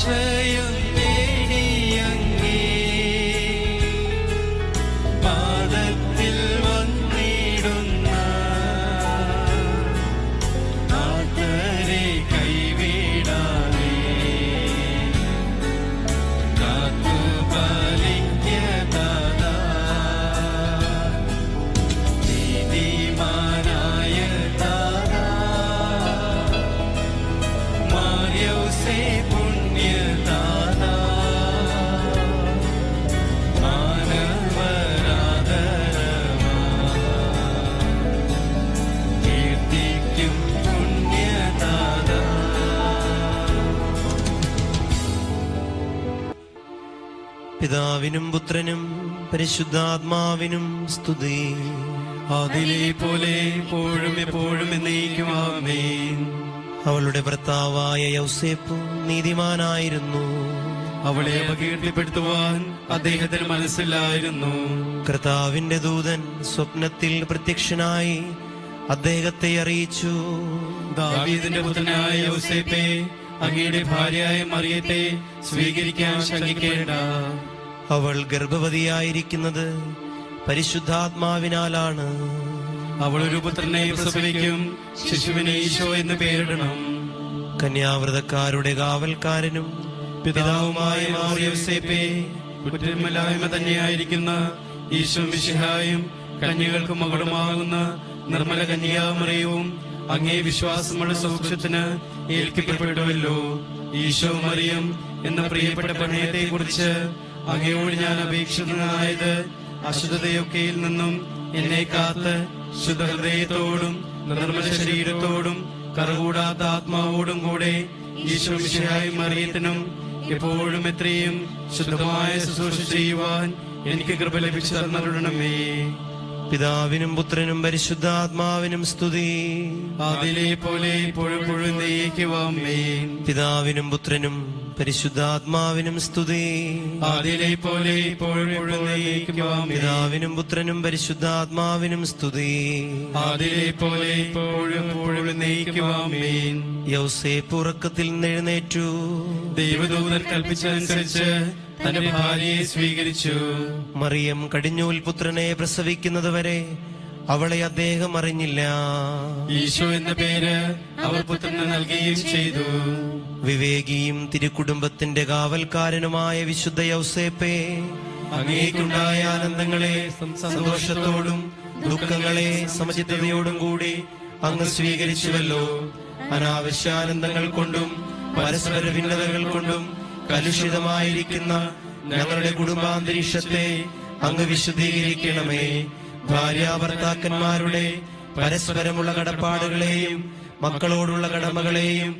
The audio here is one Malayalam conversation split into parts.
ആശ്രയം നേടിയങ്ങേ പാദത്തിൽ വന്നിടുന്ന ആർത്തരെ കൈവിടാതെ കാത്തു പാലിക്കതാ നീതിമാനായ താതാ മാർയോസേ പുണ്യതാതാ മാനവരാധരമാ കീർത്തിക്കും പുണ്യതാതാ. പിതാവിനും പുത്രനും പരിശുദ്ധാത്മാവിനും സ്തുതി. അതിലെ പോലെ എപ്പോഴും എപ്പോഴും എന്നേക്കും ആമേൻ. അവളുടെ ഭർത്താവായ യൗസേപ്പ് നീതിമാനായിരുന്നു. അവളെ അപകീർത്തിപ്പെടുത്തുവാൻ അദ്ദേഹത്തിന് മനസ്സിലായിരുന്നു. കർത്താവിന്റെ ദൂതൻ സ്വപ്നത്തിൽ പ്രത്യക്ഷനായി അദ്ദേഹത്തെ അറിയിച്ചു. ദാവീദിന്റെ പുത്രനായ യോസേപ്പേ, അങ്ങയുടെ ഭാര്യയായ മറിയത്തെ സ്വീകരിക്കാൻ ശങ്കിക്കേണ്ട. അവൾ ഗർഭവതിയായിരിക്കുന്നത് പരിശുദ്ധാത്മാവിനാലാണ്. അവൾ ഒരു പുത്രനെ പ്രസവിക്കും, ശിശുവിനെ ഈശോ എന്ന് പേരിടണം. കന്യാവ്രതക്കാരുടെ കാവൽക്കാരനും പിതാവുമായ യോസേപ്പേ, കുറ്റമില്ലായ്മ തന്നെയായിരിക്കുന്ന ഈശോ മിശിഹായും കന്യകൾക്ക് മകളുമാകുന്ന നിർമ്മല കന്യാമറിയവും അങ്ങേ വിശ്വാസമുള്ള സൗഖ്യത്തിന് ഏൽക്കപ്പെടുമല്ലോ. ഈശോ മറിയം എന്ന പ്രിയപ്പെട്ട പ്രണയത്തെ കുറിച്ച് അങ്ങയോട് ഞാൻ അപേക്ഷിതനായത് അശുദ്ധതയൊക്കെയിൽ നിന്നും എന്നെ കാത്ത് ശുദ്ധഹൃദയത്തോടും നിർമ്മല ശരീരത്തോടും കറകൂടാത്ത ആത്മാവോടും കൂടെ ഈശോ മിശിഹായും മറിയത്തിനും എപ്പോഴും എത്രയും ശുദ്ധമായ ശുശ്രൂഷ ചെയ്യുവാൻ എനിക്ക് കൃപ ലഭിച്ചു തന്നരുടണമേ. പിതാവിനും പുത്രനും പരിശുദ്ധാത്മാവിനും സ്തുതി. അതിലെ പോലെ എപ്പോഴും നയിക്കുവാമേൻ. പിതാവിനും പുത്രനും പരിശുദ്ധാത്മാവിനും സ്തുതി. അതിലെ പോലെ എപ്പോഴും നയിക്കുവാമേൻ. പിതാവിനും പുത്രനും പരിശുദ്ധാത്മാവിനും സ്തുതി. അതിലെ പോലെ എപ്പോഴും നയിക്കുവാമേൻ. യൗസേപ്പ് ഉറക്കത്തിൽ നിന്നെഴുന്നേറ്റു. ദൈവദൂതൻ കൽപ്പിച്ചതനുസരിച്ച് തന്റെ ഭാര്യയെ സ്വീകരിച്ചു. മറിയം കടിഞ്ഞൂൽ പുത്രനെ പ്രസവിക്കുന്നതുവരെ അവളെ അദ്ദേഹം അറിഞ്ഞില്ല. ഈശോ എന്ന പേര് അവർ പുത്രന് നൽകുകയും ചെയ്തു. വിവേകിയും തിരുക്കുടുംബത്തിന്റെ കാവൽക്കാരനുമായ വിശുദ്ധ യൗസേപ്പേ, അങ്ങേക്കുണ്ടായ ആനന്ദങ്ങളെ സന്തോഷത്തോടും ദുഃഖങ്ങളെ സമചിത്തതയോടും കൂടി അങ്ങ് സ്വീകരിച്ചുവല്ലോ. അനാവശ്യാനന്ദങ്ങൾ കൊണ്ടും പരസ്പര ഭിന്നതകൾ കൊണ്ടും കലുഷിതമായിരിക്കുന്ന ഞങ്ങളുടെ കുടുംബാന്തരീക്ഷത്തെ അങ്ങ് വിശുദ്ധീകരിക്കണമേ. ഭാര്യാഭർത്താക്കന്മാരുടെ പരസ്പരമുള്ള കടപ്പാടുകളെയും മക്കളോടുള്ള കടമകളെയും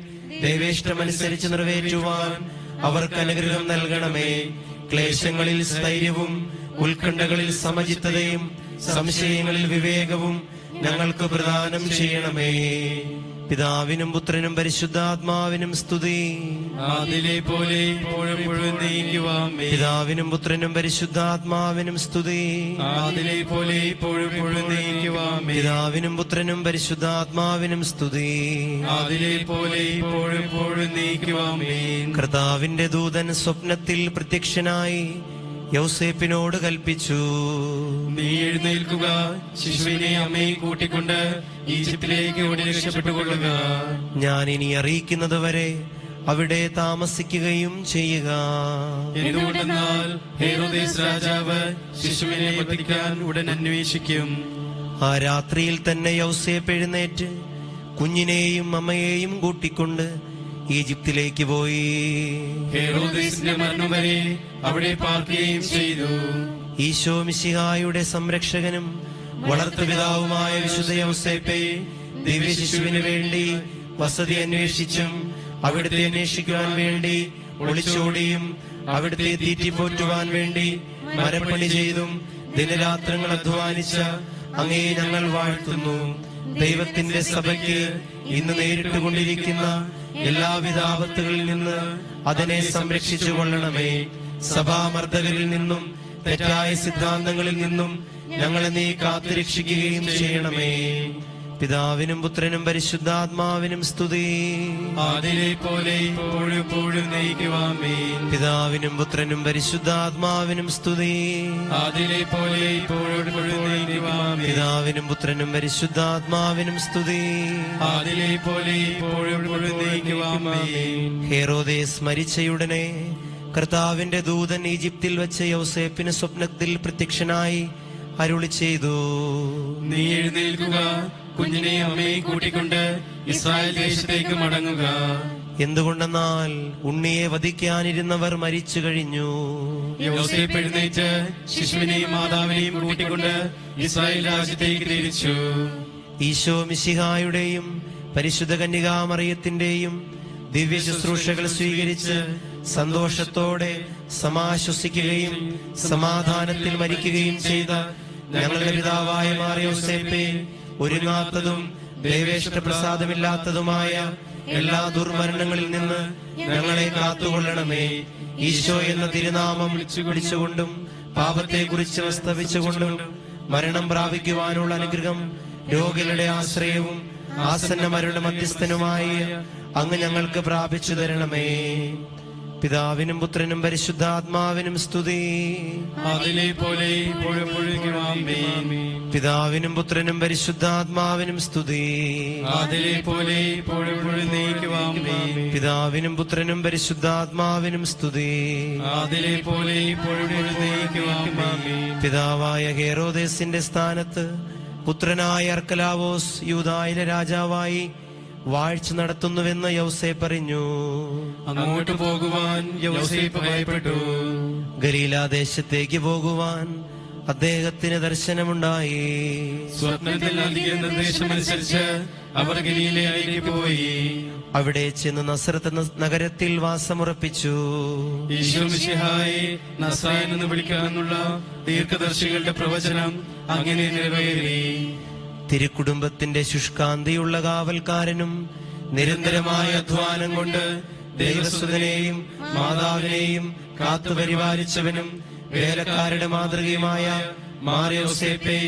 ദൈവേഷ്ടമനുസരിച്ച് നിറവേറ്റുവാൻ അവർക്ക് അനുഗ്രഹം നൽകണമേ. ക്ലേശങ്ങളിൽ സ്ഥൈര്യവും ഉത്കണ്ഠകളിൽ സമചിത്തതയും സംശയങ്ങളിൽ വിവേകവും ഞങ്ങൾക്ക് പ്രദാനം ചെയ്യണമേ. പിതാവിനും പുത്രനും പരിശുദ്ധാത്മാവിനും സ്തുതി. അതിലെ പോലെ എപ്പോഴും നയിക്കുവാമേൻ. പിതാവിനും പുത്രനും പരിശുദ്ധാത്മാവിനും സ്തുതി. അതിലെ പോലെ എപ്പോഴും നയിക്കുവാമേൻ. പിതാവിനും പുത്രനും പരിശുദ്ധാത്മാവിനും സ്തുതി. അതിലെ പോലെ എപ്പോഴും നയിക്കുവാമേൻ. കർത്താവിന്റെ ദൂതൻ സ്വപ്നത്തിൽ പ്രത്യക്ഷനായി യൗസേപ്പിനോട് കൽപ്പിച്ചു. നീ എഴുന്നേൽക്കുക, ശിശുവിനെ അമ്മയെ കൂട്ടിക്കൊണ്ട് ഈജിപ്തിലേക്ക് ഓടി രക്ഷപ്പെട്ടുകൊള്ളുക. ഞാൻ ഇനി അറിയിക്കുന്നതുവരെ അവിടെ താമസിക്കുകയും ചെയ്യുക. എന്തുകൊണ്ടെന്നാൽ ഹേരോദേസ് രാജാവ് ശിശുവിനെ വധിക്കാൻ ഉടൻ അന്വേഷിക്കും. ആ രാത്രിയിൽ തന്നെ യൗസേപ്പ് എഴുന്നേറ്റ് കുഞ്ഞിനെയും അമ്മയെയും കൂട്ടിക്കൊണ്ട് ഈജിപ്തിലേക്ക് പോയി. ഹേരോദേസിന്റെ മരണം വരെ അവിടെ പാർക്കുകയും ചെയ്തു. ഈശോ മിശിഹായുടെ സംരക്ഷകനും വളർത്തുപിതാവുമായ വിശുദ്ധ യൗസേപ്പേ, ദിവ്യ ശിശുവിന് വേണ്ടി വസതി അന്വേഷിച്ചും അവിടുത്തെ അന്വേഷിക്കുവാൻ വേണ്ടി ഒളിച്ചോടിയും അവിടുത്തെ തീറ്റിപ്പോറ്റുവാൻ വേണ്ടി മരപ്പണി ചെയ്തും ദിനരാത്രങ്ങൾ അധ്വാനിച്ച അങ്ങേ ഞങ്ങൾ വാഴ്ത്തുന്നു. ദൈവത്തിന്റെ സഭയ്ക്ക് ഇന്ന് നേരിട്ടുകൊണ്ടിരിക്കുന്ന എല്ലാവിധ ആപത്തുകളിൽ നിന്ന് അതിനെ സംരക്ഷിച്ചു കൊള്ളണമേ. സഭാമർദ്ദകരിൽ നിന്നും തെറ്റായ സിദ്ധാന്തങ്ങളിൽ നിന്നും ഞങ്ങളെ നീ കാത്തുരക്ഷിക്കുകയും ചെയ്യണമേ. പിതാവിനും പുത്രനും പരിശുദ്ധാത്മാവിനും സ്തുതി. ആദിയിലെ പോലെ ഇപ്പോഴും എപ്പോഴും നയിക്കുവാമേൻ. പിതാവിനും പുത്രനും പരിശുദ്ധാത്മാവിനും സ്തുതി. ആദിയിലെ പോലെ ഇപ്പോഴും എപ്പോഴും നയിക്കുവാമേൻ. പിതാവിനും പുത്രനും പരിശുദ്ധാത്മാവിനും സ്തുതി. ആദിയിലെ പോലെ ഇപ്പോഴും എപ്പോഴും നയിക്കുവാമേൻ. ഹെരോദേസ് മരിച്ചയുടനെ കർത്താവിന്റെ ദൂതൻ ഈജിപ്തിൽ വെച്ച് യൗസേപ്പിന് സ്വപ്നത്തിൽ പ്രത്യക്ഷനായി അരുളി ചെയ്തു, നീ എഴുന്നേൽക്കുക, കുഞ്ഞിനെയും അമ്മയെയും കൂട്ടിക്കൊണ്ട് ഇസ്രായേൽ ദേശത്തേക്ക് മടങ്ങുക. എന്തുകൊണ്ടെന്നാൽ ഉണ്ണിയെ വധിക്കാനിരുന്നവർ മരിച്ചു കഴിഞ്ഞു. യോസേപ്പ് എഴുന്നേറ്റ് ശിശുവിനെയും മാതാവിനെയും കൂട്ടിക്കൊണ്ട് ഇസ്രായേൽ രാജ്യത്തേക്ക് തിരിച്ചു. ഈശോ മിശിഹായുടെയും പരിശുദ്ധ കന്യകാമറിയത്തിന്റെയും ദിവ്യ ശുശ്രൂഷകൾ സ്വീകരിച്ച് സന്തോഷത്തോടെ സമാശ്വസിക്കുകയും സമാധാനത്തിൽ മരിക്കുകയും ചെയ്ത ഞങ്ങളുടെ പിതാവായ മാർ യോസേപ്പേ, ഒരുങ്ങാത്തതും ദേവേഷ്ടപ്രസാദമില്ലാത്തതുമായ എല്ലാ ദുർമരണങ്ങളിൽ നിന്ന് ഞങ്ങളെ കാത്തുകൊള്ളണമേ. ഈശോ എന്ന തിരുനാമം വിളിച്ചുകൊണ്ടും പാപത്തെക്കുറിച്ച് പ്രസ്താവിച്ചുകൊണ്ടും മരണം പ്രാപിക്കുവാനുള്ള അനുഗ്രഹം, രോഗികളുടെ ആശ്രയവും ആസന്നമരുടെ മധ്യസ്ഥനുമായി അങ്ങ് ഞങ്ങൾക്ക് പ്രാപിച്ചു തരണമേ. പിതാവിനും പുത്രനും പരിശുദ്ധാത്മാവിനും സ്തുതി. ആദിയിലെ പോലെ ഇപ്പോഴും എപ്പോഴും നയിക്കുവാമേൻ. പിതാവിനും പുത്രനും പരിശുദ്ധാത്മാവിനും സ്തുതി. ആദിയിലെ പോലെ ഇപ്പോഴും എപ്പോഴും നയിക്കുവാമേൻ. പിതാവിനും പുത്രനും പരിശുദ്ധാത്മാവിനും സ്തുതി. ആദിയിലെ പോലെ ഇപ്പോഴും എപ്പോഴും നയിക്കുവാമേൻ. പിതാവായ ഹെരോദേസിന്റെ സ്ഥാനത്ത് പുത്രനായ അർക്കലാവോസ് യൂദായിലെ രാജാവായി വാഴ്ച നടത്തുന്നുവെന്ന് യൗസേപ്പ് അറിഞ്ഞു. അങ്ങോട്ട് പോകുവാൻ യോസേപ്പ് ഭയപ്പെട്ടു. ഗലീലാദേശത്തേക്ക് പോകുവാൻ അദ്ദേഹത്തിന് ദർശനമുണ്ടായി. സ്വപ്നത്തിൽ നൽകിയ നിർദ്ദേശമനുസരിച്ച് അവർ ഗലീലയിലേക്ക് പോയി. അവിടെ ചെന്ന് നസറത്ത് നഗരത്തിൽ വാസമുറപ്പിച്ചു. ഈശോ മിശിഹായെ നസ്രായൻ എന്ന് വിളിക്കാമെന്നുള്ള ദീർഘദർശികളുടെ പ്രവചനം അങ്ങനെ നിറവേറി. തിരുക്കുടുംബത്തിന്റെ ശുഷ്കാന്തിയുള്ള കാവൽക്കാരനും നിരന്തരമായ അധ്വാനം കൊണ്ട് ദൈവസുതനെയും മാതാവിനെയും കാത്തുപരിപാലിച്ചവനും വേലക്കാരുടെ മാതൃകയുമായ മാർ യോസേപ്പേ,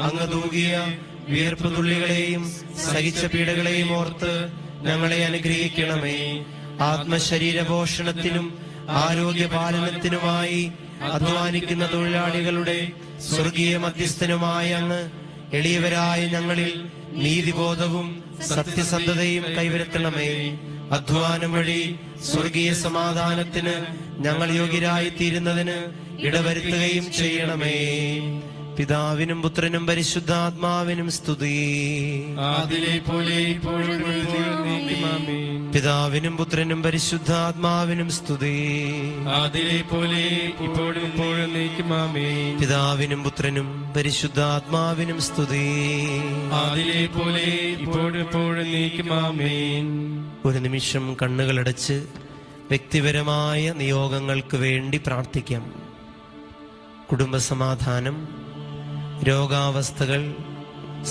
അങ്ങ് തൂകിയ വിയർപ്പ് തുള്ളികളെയും സഹിച്ച പീഡകളെയും ഓർത്ത് ഞങ്ങളെ അനുഗ്രഹിക്കണമേ. ആത്മശരീര പോഷണത്തിനും ആരോഗ്യപാലനത്തിനുമായി അധ്വാനിക്കുന്ന തൊഴിലാളികളുടെ സ്വർഗീയ മധ്യസ്ഥനുമായ അങ്ങ് എളിയവരായ ഞങ്ങളിൽ നീതിബോധവും സത്യസന്ധതയും കൈവരുത്തണമേ. അധ്വാനം വഴി സ്വർഗീയ സമാധാനത്തിന് ഞങ്ങൾ യോഗ്യരായി തീരുന്നതിന് ഇടവരുത്തുകയും ചെയ്യണമേ. പിതാവിനും പുത്രനും പരിശുദ്ധാത്മാവിനും സ്തുതി. ആദിയിലെ പോലെ ഇപ്പോഴും എപ്പോഴും നയിക്കുവാമേൻ. പിതാവിനും പുത്രനും പരിശുദ്ധാത്മാവിനും സ്തുതി. ആദിയിലെ പോലെ ഇപ്പോഴും എപ്പോഴും നയിക്കുവാമേൻ. പിതാവിനും പുത്രനും പരിശുദ്ധാത്മാവിനും സ്തുതി. ആദിയിലെ പോലെ ഇപ്പോഴും എപ്പോഴും നയിക്കുവാമേൻ. ഒരു നിമിഷം കണ്ണുകളടച്ച് വ്യക്തിപരമായ നിയോഗങ്ങൾക്ക് വേണ്ടി പ്രാർത്ഥിക്കാം. കുടുംബസമാധാനം, രോഗാവസ്ഥകൾ,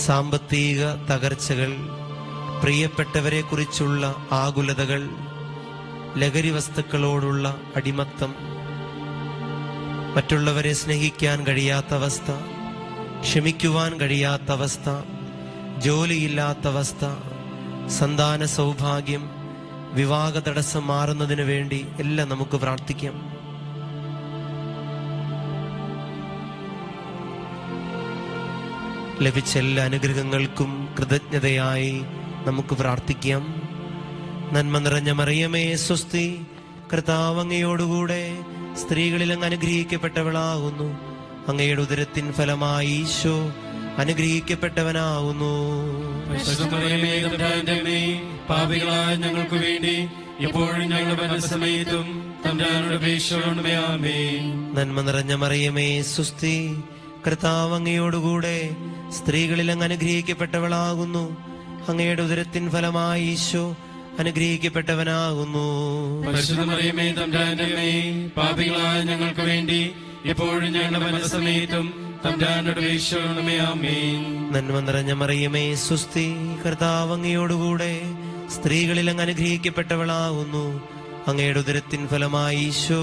സാമ്പത്തിക തകർച്ചകൾ, പ്രിയപ്പെട്ടവരെ കുറിച്ചുള്ള ആകുലതകൾ, ലഹരി വസ്തുക്കളോടുള്ള അടിമത്തം, മറ്റുള്ളവരെ സ്നേഹിക്കാൻ കഴിയാത്ത അവസ്ഥ, ക്ഷമിക്കുവാൻ കഴിയാത്ത അവസ്ഥ, ജോലിയില്ലാത്ത അവസ്ഥ, സന്താന സൗഭാഗ്യം, വിവാഹ തടസ്സം മാറുന്നതിന് വേണ്ടി എല്ലാം നമുക്ക് പ്രാർത്ഥിക്കാം. ലഭിച്ച എല്ലാ അനുഗ്രഹങ്ങൾക്കും കൃതജ്ഞതയായി നമുക്ക് പ്രാർത്ഥിക്കാം. നന്മ നിറഞ്ഞ മറിയമേ സ്വസ്തി, കർത്താവ് അങ്ങയോടുകൂടെ സ്ത്രീകളിൽ അങ്ങ് അനുഗ്രഹിക്കപ്പെട്ടവളാകുന്നു. അങ്ങയുടെ ഉദരത്തിൻ ഫലമായി ഈശോ അനുഗ്രഹിക്കപ്പെട്ടവനാകുന്നു. പാപികളായ ഞങ്ങൾക്ക് വേണ്ടി ഇപ്പോഴും ഞങ്ങളുടെ മരണസമയത്തും തമ്പുരാനോട് അപേക്ഷിക്കണമേ. ആമേൻ. നന്മ നിറഞ്ഞ മറിയമേ സ്വസ്തി, കർത്താവ് അങ്ങയോടുകൂടെ സ്ത്രീകളിൽ അങ്ങ് അനുഗ്രഹിക്കപ്പെട്ടവളാകുന്നു. അങ്ങയുടെ ഉദരത്തിൻ ഫലമായി ഈശോ അനുഗ്രഹിക്കപ്പെട്ടവനാകുന്നു. പരിശുദ്ധ മറിയമേ തമ്പുരാന്റെ അമ്മേ, പാപികളായ ഞങ്ങൾക്ക് വേണ്ടി ഇപ്പോഴും ഞങ്ങളുടെ മരണസമയത്തും തമ്പുരാനോട് അപേക്ഷിക്കണമേ. ആമേൻ. നന്മ നിറഞ്ഞ മറിയമേ സ്വസ്തി, കർത്താവ് അങ്ങയോടുകൂടെ സ്ത്രീകളിൽ അങ്ങ് അനുഗ്രഹിക്കപ്പെട്ടവളാകുന്നു. അങ്ങയുടെ ഉദരത്തിൻ ഫലമായി ഈശോ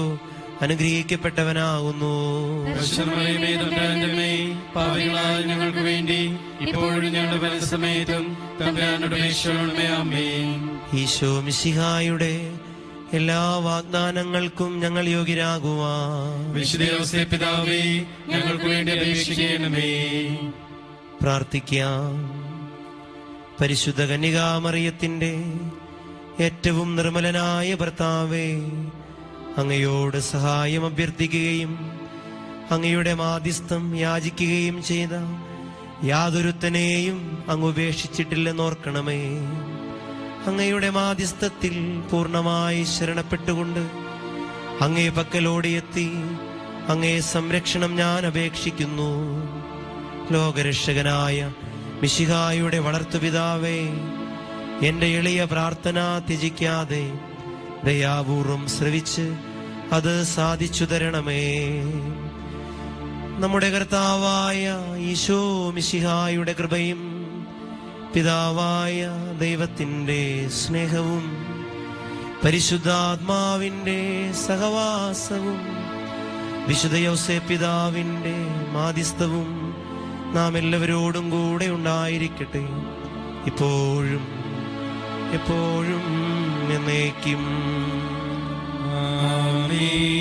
അനുഗ്രഹിക്കപ്പെട്ടവനാകുന്നു. പരിശുദ്ധമറിയമേ തമ്പുരാന്റെ അമ്മേ, പാപികളായ ഞങ്ങൾക്ക് വേണ്ടി ഇപ്പോഴും ഞങ്ങളുടെ മരണസമയത്തും തമ്പുരാനോട് അപേക്ഷിക്കണമേ. ആമേൻ. ഈശോ മിശിഹായുടെ എല്ലാ വാഗ്ദാനങ്ങൾക്കും ഞങ്ങൾ യോഗ്യരാകുവാൻ വിശുദ്ധ യോസേപ്പ് പിതാവേ, ഞങ്ങൾക്ക് വേണ്ടി അപേക്ഷിക്കണമേ. പ്രാർത്ഥിക്കാം. പരിശുദ്ധ കന്യകാമറിയത്തിന്റെ ഏറ്റവും നിർമ്മലനായ ഭർത്താവേ, അങ്ങയോട് സഹായം അഭ്യർത്ഥിക്കുകയും അങ്ങയുടെ മാധ്യസ്ഥം യാചിക്കുകയും ചെയ്ത യാതൊരുത്തനെയും അങ്ങ് ഉപേക്ഷിച്ചിട്ടില്ലെന്നോർക്കണമേ. അങ്ങയുടെ മാധ്യസ്ഥത്തിൽ പൂർണ്ണമായി ശരണപ്പെട്ടുകൊണ്ട് അങ്ങേ പക്കലോടിയെത്തി അങ്ങേ സംരക്ഷണം ഞാൻ അപേക്ഷിക്കുന്നു. ലോകരക്ഷകനായ മിശിഹായുടെ വളർത്തുപിതാവേ, എന്റെ എളിയ പ്രാർത്ഥന ത്യജിക്കാതെ ദയാപൂർവം ശ്രവിച്ച് അത് സാധിച്ചു തരണമേ. നമ്മുടെ കർത്താവായ ഈശോ മിശിഹായുടെ കൃപയും പിതാവായ ദൈവത്തിൻ്റെ സ്നേഹവും പരിശുദ്ധാത്മാവിൻ്റെ സഹവാസവും വിശുദ്ധ യോസേപ്പ് പിതാവിൻ്റെ മാധ്യസ്ഥവും നാം എല്ലാവരോടും കൂടെ ഉണ്ടായിരിക്കട്ടെ, ഇപ്പോഴും എപ്പോഴും എന്നേക്കും. ആമേൻ.